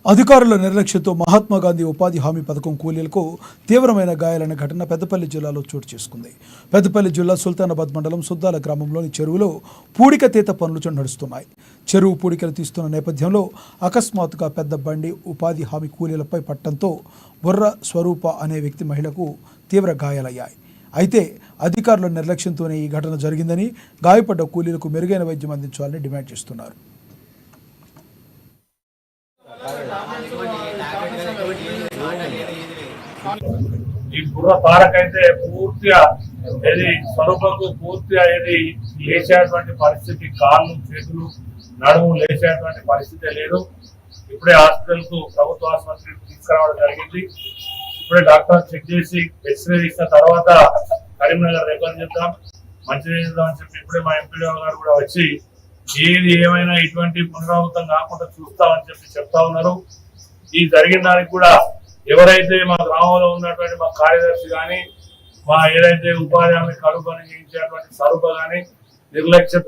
అధికారుల నిర్లక్ష్యంతో మహాత్మాగాంధీ ఉపాధి హామీ పథకం కూలీలకు తీవ్రమైన గాయాలైన ఘటన పెద్దపల్లి జిల్లాలో చోటు చేసుకుంది. పెద్దపల్లి జిల్లా సుల్తానాబాద్ మండలం సుద్దాల గ్రామంలోని చెరువులో పూడిక తీత పనులు నడుస్తున్నాయి. చెరువు పూడికలు తీస్తున్న నేపథ్యంలో అకస్మాత్తుగా పెద్ద బండి ఉపాధి హామీ కూలీలపై పట్టడంతో బుర్ర స్వరూప అనే వ్యక్తి మహిళకు తీవ్ర గాయాలయ్యాయి. అయితే అధికారుల నిర్లక్ష్యంతోనే ఈ ఘటన జరిగిందని, గాయపడ్డ కూలీలకు మెరుగైన వైద్యం అందించాలని డిమాండ్ చేస్తున్నారు. ఈ బుర్ర తారకైతే పూర్తిగా ఏది స్వరూపకు పూర్తిగా ఏది లేచేటువంటి పరిస్థితి, కాళ్ళు చేతులు నడుము లేచేటువంటి పరిస్థితి లేదు. ఇప్పుడే హాస్పిటల్ కు ప్రభుత్వ ఆసుపత్రికి తీసుకురావడం జరిగింది. ఇప్పుడే డాక్టర్ చెక్ చేసి ఎక్స్రే తీసిన తర్వాత కరీంనగర్ రెఫర్ చేద్దాం, మంచిగా చేద్దాం అని చెప్పి ఇప్పుడే మా ఎంపీడీఓ గారు కూడా వచ్చి ఏది ఏమైనా ఇటువంటి పునరావృతం కాకుండా చూస్తామని చెప్పి చెప్తా ఉన్నారు. ఈ జరిగిన దానికి కూడా ఎవరైతే మా గ్రామంలో ఉన్నటువంటి మా కార్యదర్శి కానీ, మా ఏదైతే ఉపాధి హామీ కడుపు పని చేయించేటువంటి స్వరూప కానీ నిర్లక్ష్య